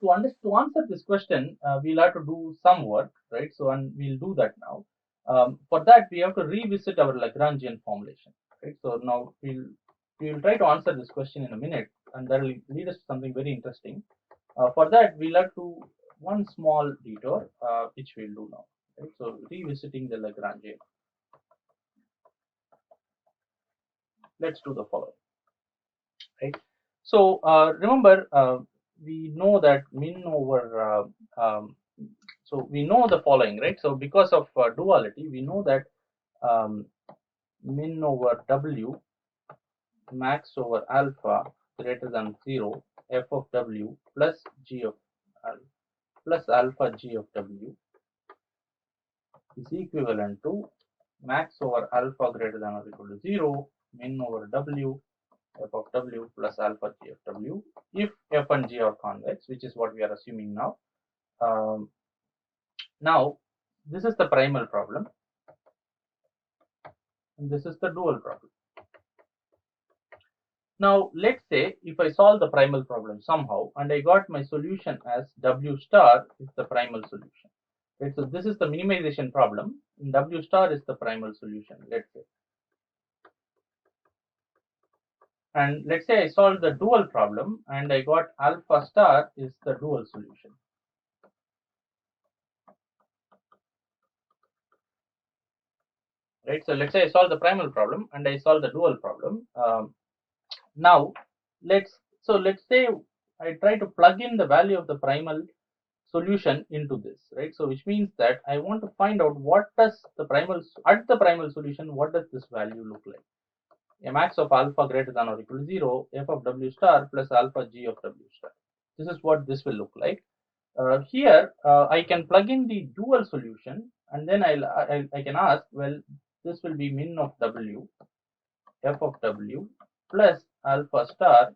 to answer this question, we'll have to do some work, right? So, and we'll do that now. For that, we have to revisit our Lagrangian formulation, right? So now we'll try to answer this question in a minute, and that will lead us to something very interesting. For that, we'll have to one small detour, which we'll do now, right? So revisiting the Lagrangian. Let's do the following, right? So remember, we know that min over so we know the following, right? So because of duality, we know that min over w max over alpha greater than 0 f of w plus g of plus alpha g of w is equivalent to max over alpha greater than or equal to 0 min over w f of w plus alpha g of w if f and g are convex, which is what we are assuming now. Now this is the primal problem and this is the dual problem. Now let's say if I solve the primal problem somehow and I got my solution as w star is the primal solution, right? So this is the minimization problem and w star is the primal solution, let's say. And let's say I solved the dual problem and I got alpha star is the dual solution. Right, so let's say I solve the primal problem and I solve the dual problem. Now let's say I try to plug in the value of the primal solution into this, right? So which means that I want to find out what does the primal solution, what does this value look like? A max of alpha greater than or equal to 0 f of w star plus alpha g of w star. This is what this will look like. Here I can plug in the dual solution and then I can ask, well, this will be min of w f of w plus alpha star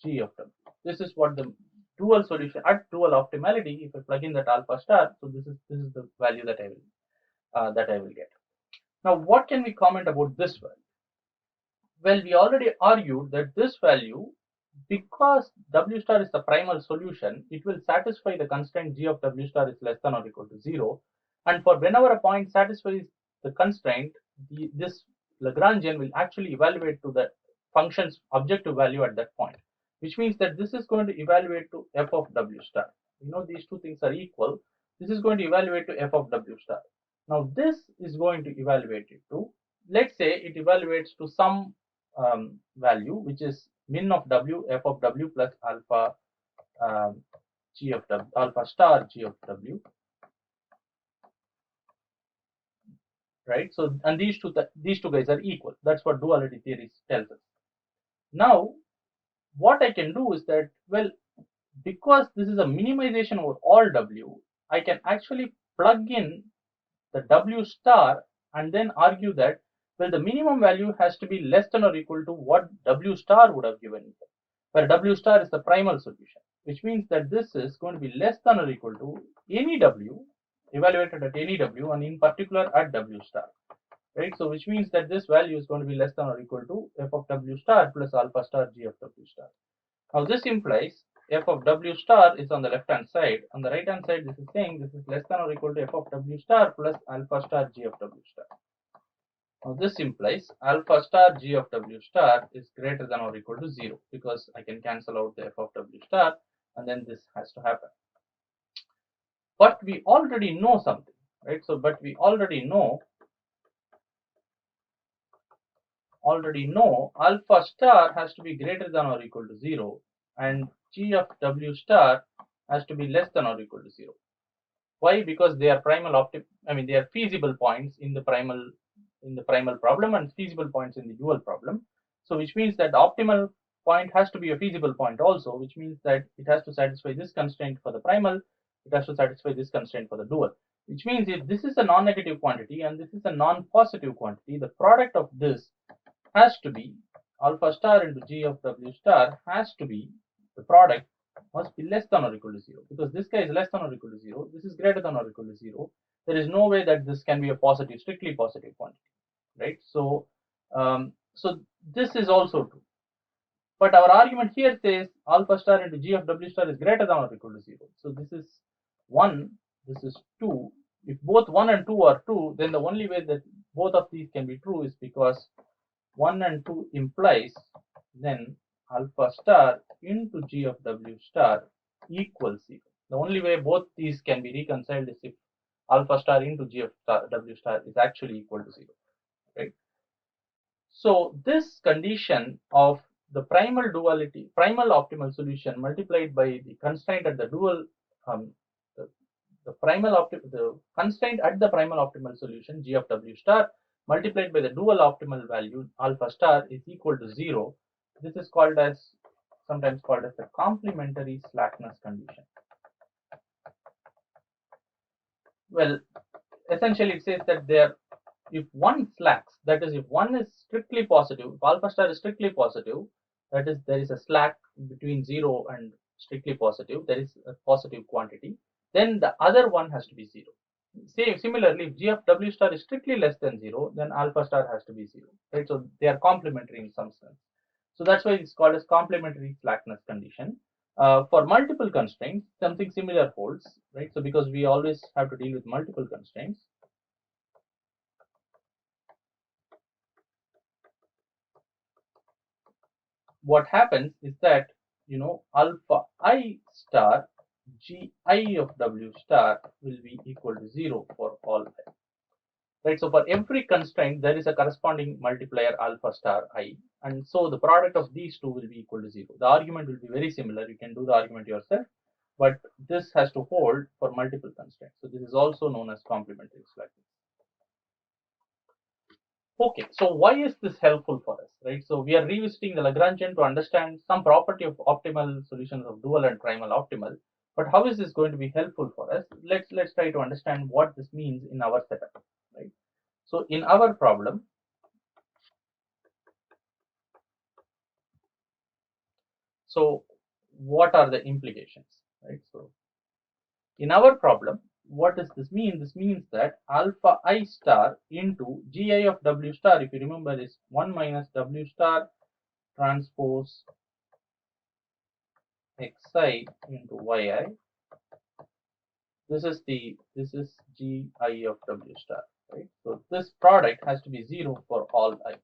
g of w. This is what the dual solution at dual optimality. If I plug in that alpha star, so this is the value that I will get. Now, what can we comment about this value? Well, we already argued that this value, because w star is the primal solution, it will satisfy the constraint g of w star is less than or equal to 0. And for whenever a point satisfies the constraint, this Lagrangian will actually evaluate to the function's objective value at that point, which means that this is going to evaluate to f of w star. You know, these two things are equal. This is going to evaluate to f of w star. Now this is going to evaluate it to, let's say it evaluates to some value which is min of w f of w plus alpha g of w, alpha star g of w, right? So and these two guys are equal. That's what duality theory tells us. Now what I can do is that, well, because this is a minimization over all w, I can actually plug in the w star and then argue that, well, the minimum value has to be less than or equal to what w star would have given, where w star is the primal solution, which means that this is going to be less than or equal to any w evaluated at any w and in particular at w star, right? So which means that this value is going to be less than or equal to f of w star plus alpha star g of w star. Now this implies f of w star is on the left hand side. On the right hand side, this is saying this is less than or equal to f of w star plus alpha star g of w star. Now this implies alpha star g of w star is greater than or equal to 0, because I can cancel out the f of w star and then this has to happen. But we already know something, right? So but we already know alpha star has to be greater than or equal to 0 and g of w star has to be less than or equal to 0. Why? Because they are they are feasible points in the primal problem and feasible points in the dual problem. So which means that the optimal point has to be a feasible point also, which means that it has to satisfy this constraint for the primal, it has to satisfy this constraint for the dual. Which means if this is a non-negative quantity and this is a non-positive quantity, the product of this has to be alpha star into g of w star has to be, the product must be less than or equal to 0, because this guy is less than or equal to 0, this is greater than or equal to 0. There is no way that this can be a positive, strictly positive quantity, right? So so this is also true. But our argument here says alpha star into g of w star is greater than or equal to 0. So this is 1, this is 2. If both 1 and 2 are true, then the only way that both of these can be true is because 1 and 2 implies then alpha star into g of w star equals 0. The only way both these can be reconciled is if alpha star into g of w star is actually equal to 0, right? So this condition of the primal duality, primal optimal solution multiplied by the constraint at the dual, um, the, the constraint at the primal optimal solution g of w star multiplied by the dual optimal value alpha star is equal to 0. This is called as, sometimes called as the complementary slackness condition. Well, essentially it says that there, if one slacks, that is if one is strictly positive, if alpha star is strictly positive, that is there is a slack between 0 and strictly positive, there is a positive quantity, then the other one has to be 0. Similarly, if g of w star is strictly less than 0, then alpha star has to be 0, right? So they are complementary in some sense. So that's why it's called as complementary slackness condition. For multiple constraints, something similar holds, right? So because we always have to deal with multiple constraints, what happens is that, you know, alpha I star g I of w star will be equal to 0 for all I, right? So for every constraint there is a corresponding multiplier alpha star I, and so the product of these two will be equal to 0. The argument will be very similar, you can do the argument yourself, but this has to hold for multiple constraints. So this is also known as complementary slackness. Okay, so why is this helpful for us, right? So we are revisiting the Lagrangian to understand some property of optimal solutions of dual and primal optimal. But how is this going to be helpful for us? Let's try to understand what this means in our setup, right? So in our problem, so what are the implications, right? So in our problem, what does this mean? This means that alpha I star into gi of w star, if you remember, is 1 minus w star transpose xi into yi. This is gi of w star, right? So this product has to be 0 for all I.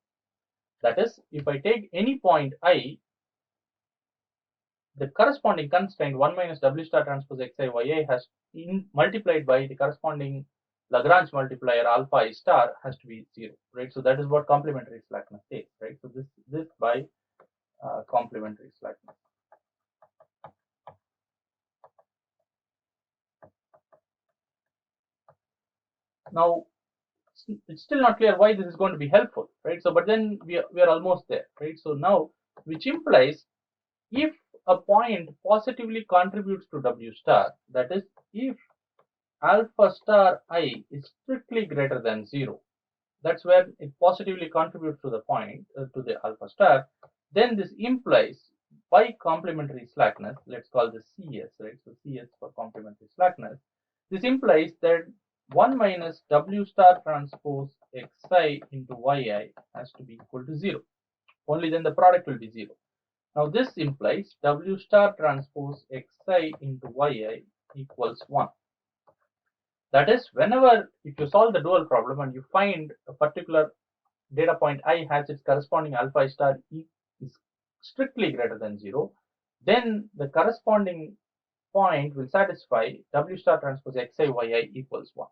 That is, if I take any point I, the corresponding constraint 1 minus w star transpose xi yi has multiplied by the corresponding Lagrange multiplier alpha I star has to be 0, right? So that is what complementary slackness is, right? So this by complementary slackness. Now it's still not clear why this is going to be helpful, right? So but then we are almost there, right? So now, which implies if a point positively contributes to w star, that is if alpha star I is strictly greater than 0, that's where it positively contributes to the point, to the alpha star, then this implies by complementary slackness, let's call this CS, right? So CS for complementary slackness, this implies that 1 minus w star transpose xi into yi has to be equal to 0. Only then the product will be 0. Now this implies w star transpose xi into yi equals 1. That is, whenever, if you solve the dual problem and you find a particular data point I has its corresponding alpha star E is strictly greater than 0, then the corresponding point will satisfy w star transpose xi yi equals 1.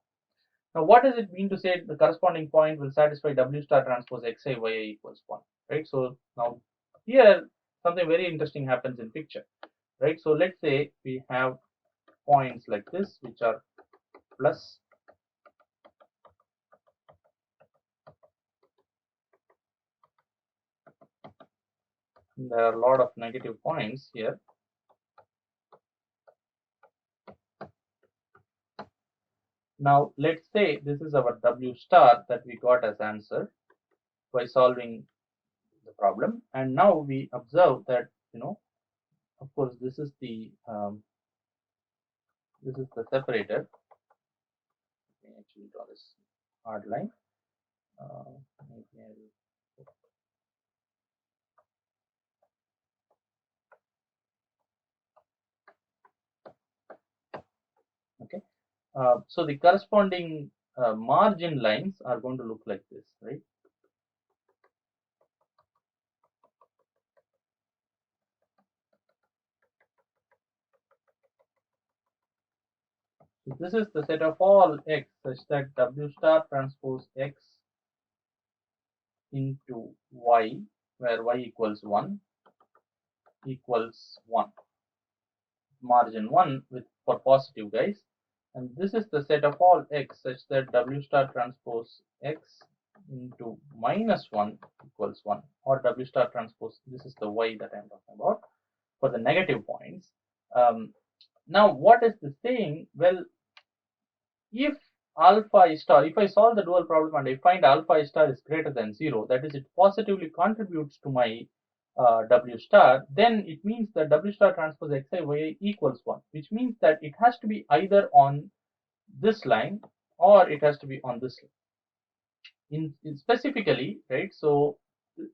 Now what does it mean to say the corresponding point will satisfy w star transpose xi yi equals 1, right? So now here something very interesting happens in picture, right? So let's say we have points like this which are plus, there are a lot of negative points here. Now let's say this is our w star that we got as answer by solving the problem, and now we observe that, you know, of course this is the separator. Let me actually draw this hard line. Maybe So the corresponding margin lines are going to look like this, right? So this is the set of all x such that W star transpose x into y, where y equals 1 equals 1, margin 1 with for positive guys, and this is the set of all x such that W star transpose x into minus 1 equals 1, or W star transpose, this is the y that I'm talking about for the negative points. Now what is this saying? Well, if alpha star, if I solve the dual problem and I find alpha star is greater than 0, that is, it positively contributes to my W star, then it means that W star transpose xi y equals 1, which means that it has to be either on this line or it has to be on this line. In specifically, right? So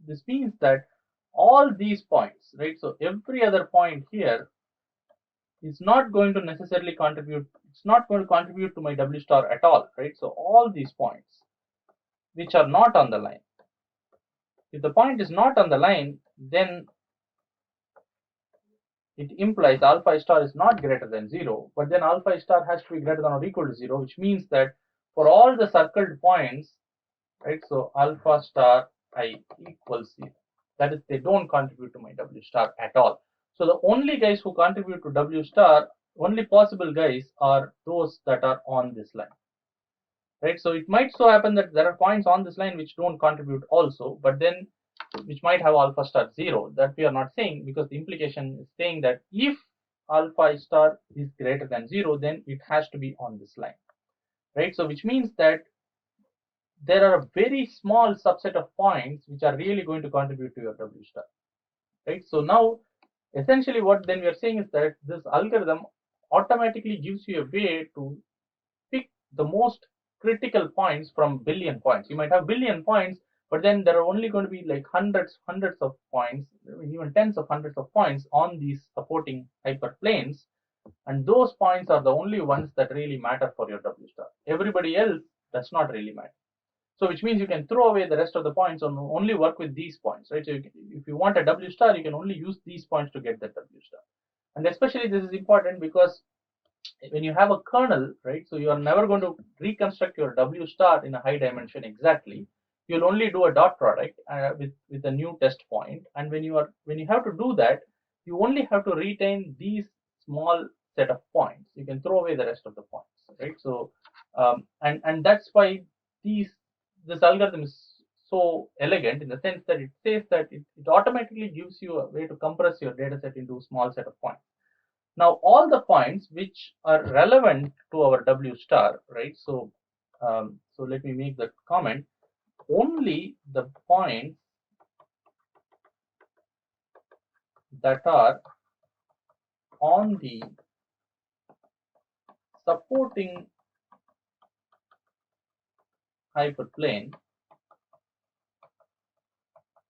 this means that all these points, right? So every other point here is not going to necessarily contribute, it's not going to contribute to my W star at all, right? So all these points which are not on the line, if the point is not on the line, then it implies alpha star is not greater than 0, but then alpha star has to be greater than or equal to 0, which means that for all the circled points, right, so alpha star I equals 0. That is, they don't contribute to my W star at all. So the only guys who contribute to W star, only possible guys are those that are on this line, right? So it might so happen that there are points on this line which don't contribute also, but then which might have alpha star 0. That we are not saying, because the implication is saying that if alpha star is greater than 0, then it has to be on this line, right? So which means that there are a very small subset of points which are really going to contribute to your W star, right? So now essentially what then we are saying is that this algorithm automatically gives you a way to pick the most critical points from billion points. You might have billion points, but then there are only going to be like hundreds of points, even tens of hundreds of points on these supporting hyperplanes, and those points are the only ones that really matter for your W star. Everybody else does not really matter. So which means you can throw away the rest of the points and only work with these points, right? So if you want a W star, you can only use these points to get that W star. And especially this is important because when you have a kernel, right, so you are never going to reconstruct your W star in a high dimension exactly. You'll only do a dot product with a new test point, and when you have to do that, you only have to retain these small set of points. You can throw away the rest of the points, right? So and that's why this algorithm is so elegant in the sense that it says that it automatically gives you a way to compress your data set into a small set of points. Now all the points which are relevant to our W star, right? So so let me make that comment. Only the points that are on the supporting hyperplane,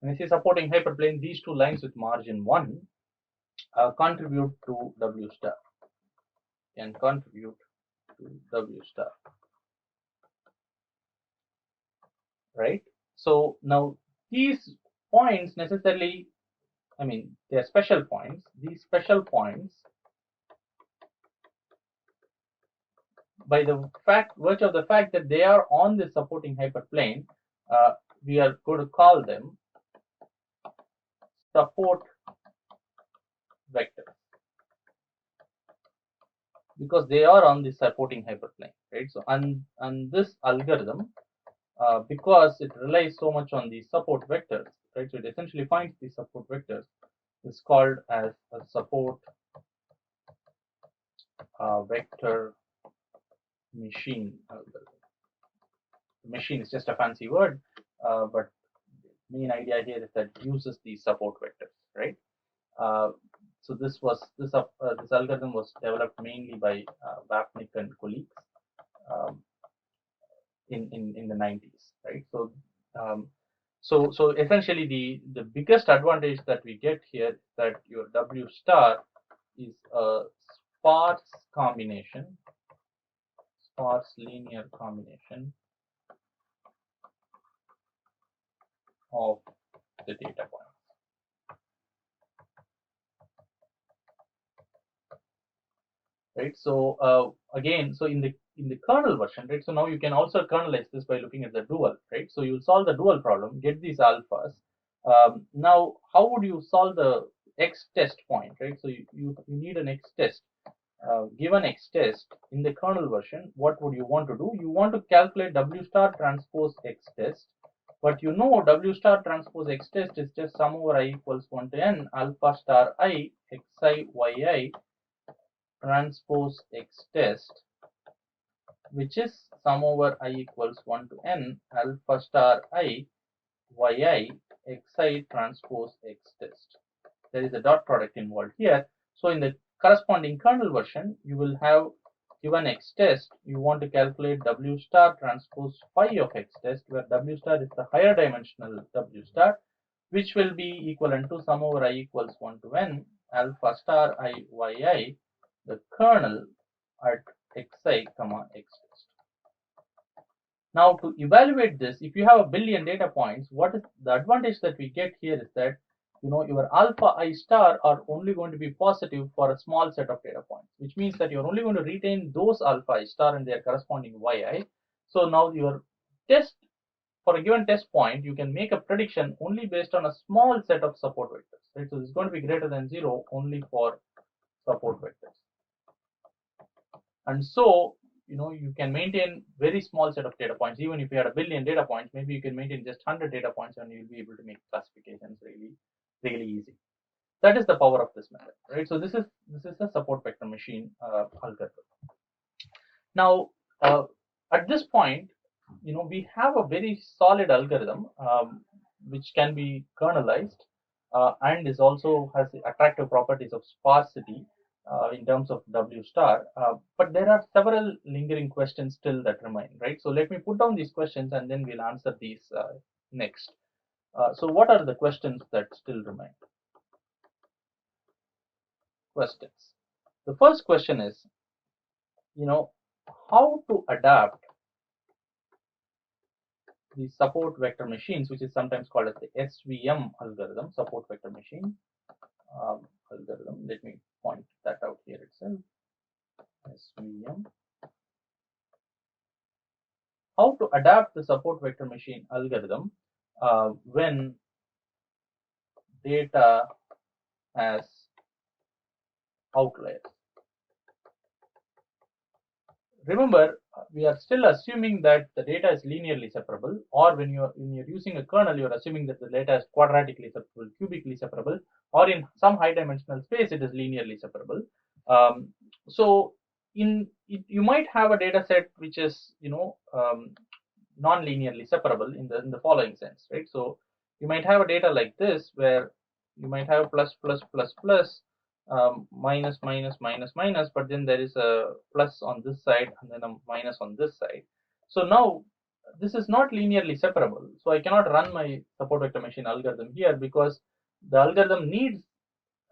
when I say supporting hyperplane, these two lines with margin 1 contribute to W star, can contribute to W star, right? So now these points necessarily, I mean, they are special points. These special points, by the virtue of the fact that they are on the supporting hyperplane, we are going to call them support vectors because they are on the supporting hyperplane, right? So and this algorithm, because it relies so much on the support vectors, right? So it essentially finds the support vectors, is called as a support vector machine algorithm. Machine is just a fancy word, but main idea here is that it uses these support vectors, right? So this algorithm was developed mainly by Wapnick and colleagues um, in the 90s, right? So so essentially the biggest advantage that we get here is that your W star is a sparse combination sparse linear combination of the data points. Right. So again, so in the kernel version, right? So now you can also kernelize this by looking at the dual, right? So you'll solve the dual problem, get these alphas. Now, how would you solve the x test point, right? So you need an x test. Given x test in the kernel version, what would you want to do? You want to calculate w star transpose x test, but you know w star transpose x test is just sum over I equals 1 to n alpha star I xi yi transpose x test, which is sum over I equals 1 to n alpha star I yi xi transpose x test. There is a dot product involved here. So in the corresponding kernel version, you will have given x test, you want to calculate w star transpose phi of x test, where w star is the higher dimensional w star, which will be equivalent to sum over I equals 1 to n alpha star I yi, the kernel at xi comma x test. Now to evaluate this, if you have a billion data points, what is the advantage that we get here is that your alpha I star are only going to be positive for a small set of data points, which means that you're only going to retain those alpha I star and their corresponding yi. So now your test for a given test point, you can make a prediction only based on a small set of support vectors, right? So it's going to be greater than 0 only for support vectors. And so you can maintain very small set of data points. Even if you had a billion data points, maybe you can maintain just 100 data points and you'll be able to make classifications really easy. That is the power of this method, right? So this is the support vector machine algorithm. Now at this point, we have a very solid algorithm which can be kernelized and is also has the attractive properties of sparsity in terms of W star, but there are several lingering questions still that remain, right? So let me put down these questions and then we'll answer these next. So what are the questions that still remain? Questions. The first question is, how to adapt the support vector machines, which is sometimes called as the SVM algorithm, support vector machine algorithm. Let me point that out here itself. SVM. How to adapt the support vector machine algorithm when data has outliers. Remember, we are still assuming that the data is linearly separable, or when you're using a kernel, you're assuming that the data is quadratically separable, cubically separable, or in some high dimensional space it is linearly separable. So you might have a data set which is non-linearly separable in the following sense, right? So you might have a data like this where you might have plus plus plus plus minus minus minus minus, but then there is a plus on this side and then a minus on this side. So now this is not linearly separable, so I cannot run my support vector machine algorithm here because the algorithm needs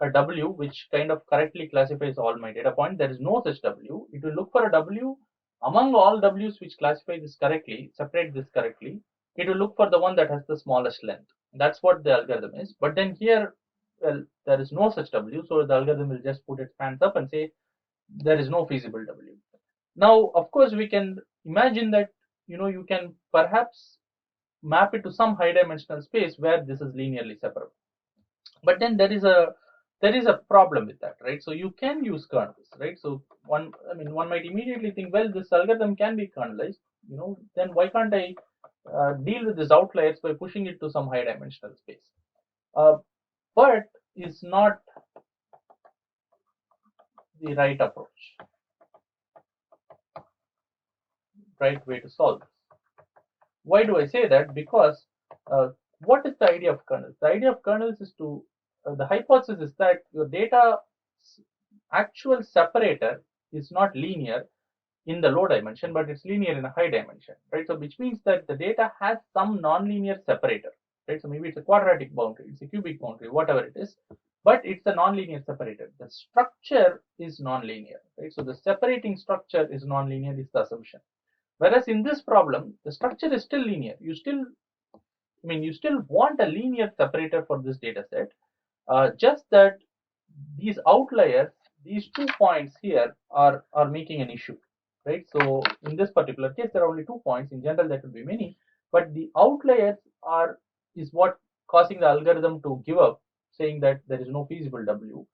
a W which kind of correctly classifies all my data points. There is no such W. It will look for a W among all W's which classify this correctly, separate this correctly. It will look for the one that has the smallest length. That's what the algorithm is. But then here, well, there is no such W, so the algorithm will just put its hands up and say there is no feasible W. Now, of course, we can imagine that you can perhaps map it to some high dimensional space where this is linearly separable. But then there is a problem with that, right? So you can use kernels, right? So one might immediately think, well, this algorithm can be kernelized, then why can't I deal with these outliers by pushing it to some high dimensional space? But is not the right approach, right way to solve this. Why do I say that? Because what is the idea of kernels? The idea of kernels is to the hypothesis is that your data actual separator is not linear in the low dimension, but it's linear in a high dimension, right? So which means that the data has some nonlinear separator. right? So maybe it's a quadratic boundary, it's a cubic boundary, whatever it is, but it's a nonlinear separator. The structure is nonlinear, right? So the separating structure is nonlinear is the assumption. Whereas in this problem, the structure is still linear. You still want a linear separator for this data set, just that these outliers, these 2 points here are making an issue, right? So in this particular case, there are only 2 points. In general, there could be many, but the outliers is what causing the algorithm to give up, saying that there is no feasible W.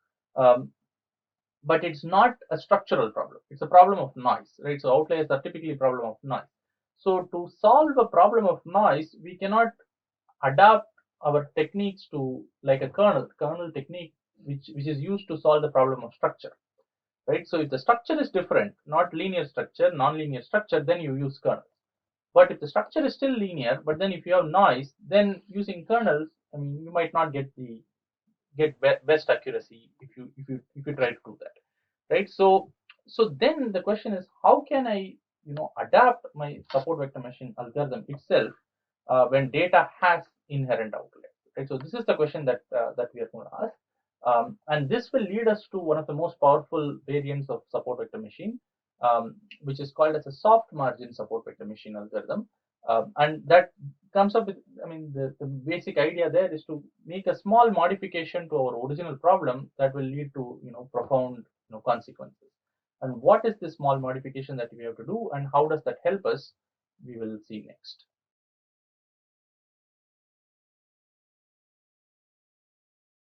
But it's not a structural problem. It's a problem of noise, right? So outliers are typically a problem of noise. So to solve a problem of noise, we cannot adapt our techniques to like a kernel technique, which is used to solve the problem of structure, right? So if the structure is different, not linear structure, non-linear structure, then you use kernels. But if the structure is still linear, but then if you have noise, then using kernels, you might not get best accuracy if you try to do that, right? So then the question is, how can I adapt my support vector machine algorithm itself when data has inherent outliers, right? So this is the question that we are going to ask, and this will lead us to one of the most powerful variants of support vector machine, which is called as a soft margin support vector machine algorithm. And that comes up with, the basic idea there is to make a small modification to our original problem that will lead to profound consequences. And what is this small modification that we have to do, and how does that help us? We will see next.